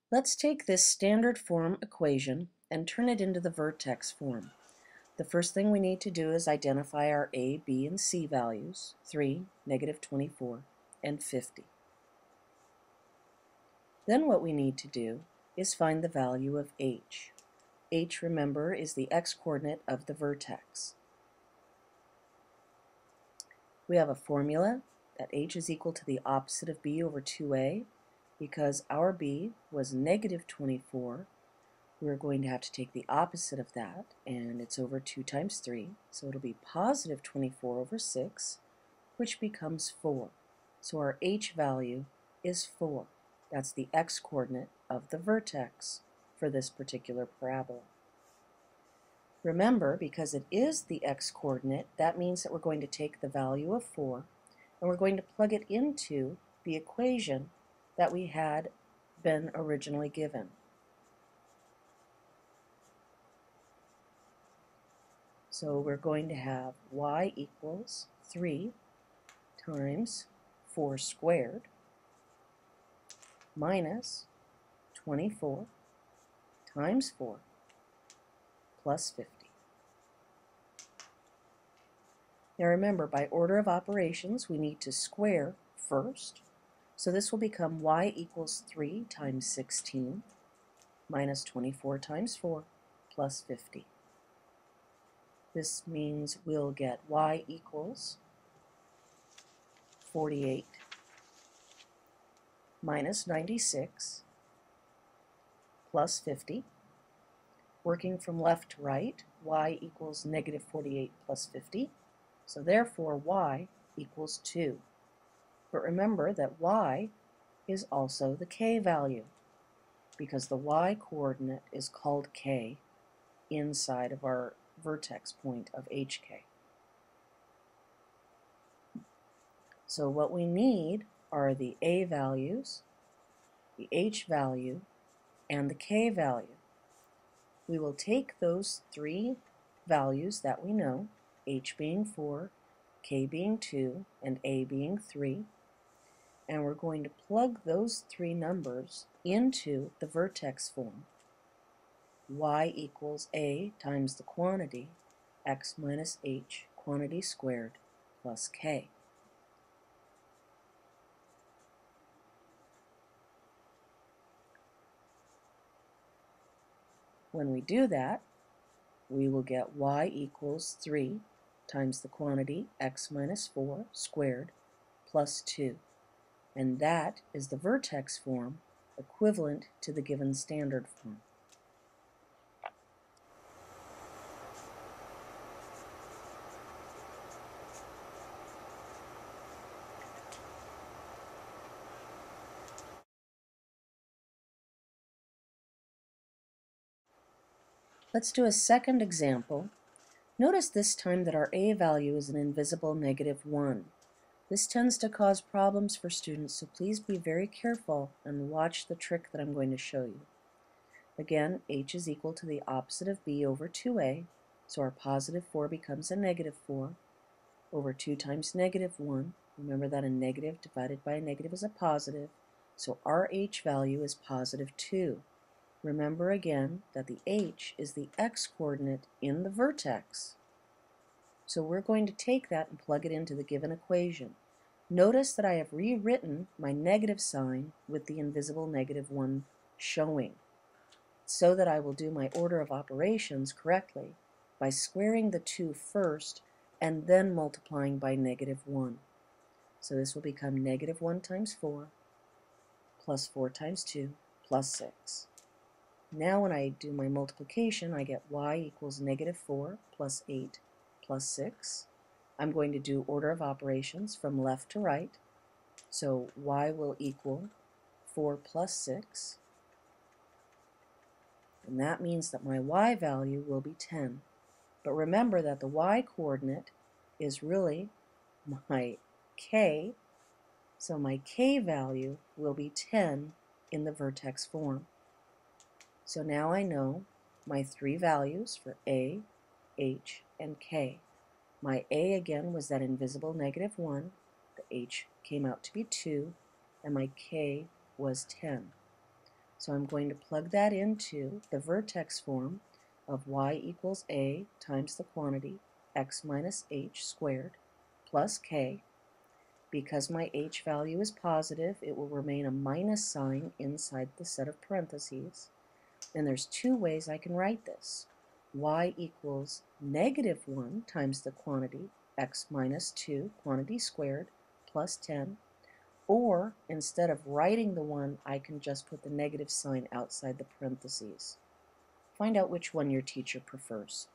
Let's take this standard form equation and turn it into the vertex form. The first thing we need to do is identify our a, b, and c values, 3, -24, and 50. Then what we need to do is find the value of h. H, remember, is the x-coordinate of the vertex. We have a formula that h is equal to the opposite of b over 2a. Because our b was -24, we're going to have to take the opposite of that, and it's over 2 times 3, so it'll be +24 over 6, which becomes 4. So our h value is 4. That's the x-coordinate of the vertex for this particular parabola. Remember, because it is the x-coordinate, that means that we're going to take the value of 4 and we're going to plug it into the equation that we had been originally given. So we're going to have y equals 3 times 4 squared minus 24 times 4 plus 50. Now remember, by order of operations, we need to square first. So this will become y equals 3 times 16 minus 24 times 4 plus 50. This means we'll get y equals 48 minus 96 plus 50. Working from left to right, y equals -48 plus 50. So therefore y equals 2. But remember that y is also the k value, because the y coordinate is called k inside of our vertex point of hk. So what we need are the a values, the h value, and the k value. We will take those three values that we know, h being 4, k being 2, and a being 3, and we're going to plug those three numbers into the vertex form. Y equals a times the quantity, x minus h, quantity squared, plus k. When we do that, we will get y equals 3 times the quantity, x minus 4, squared, plus 2. And that is the vertex form equivalent to the given standard form. Let's do a second example. Notice this time that our a value is an invisible -1. This tends to cause problems for students, so please be very careful and watch the trick that I'm going to show you. Again, h is equal to the opposite of b over 2a, so our +4 becomes a -4 over 2 times -1. Remember that a negative divided by a negative is a positive, so our h value is +2. Remember again that the h is the x-coordinate in the vertex. So we're going to take that and plug it into the given equation. Notice that I have rewritten my negative sign with the invisible -1 showing, so that I will do my order of operations correctly by squaring the 2 first and then multiplying by -1. So this will become -1 times 4 plus 4 times 2 plus 6. Now when I do my multiplication, I get y equals -4 plus 8 plus 6. I'm going to do order of operations from left to right. So y will equal 4 plus 6. And that means that my y value will be 10. But remember that the y coordinate is really my k, so my k value will be 10 in the vertex form. So now I know my three values for a, h, and k. My a again was that invisible -1, the h came out to be 2, and my k was 10. So I'm going to plug that into the vertex form of y equals a times the quantity x minus h squared plus k. Because my h value is positive, it will remain a minus sign inside the set of parentheses. And there's two ways I can write this. Y equals negative 1 times the quantity x minus 2, quantity squared, plus 10. Or, instead of writing the 1, I can just put the negative sign outside the parentheses. Find out which one your teacher prefers.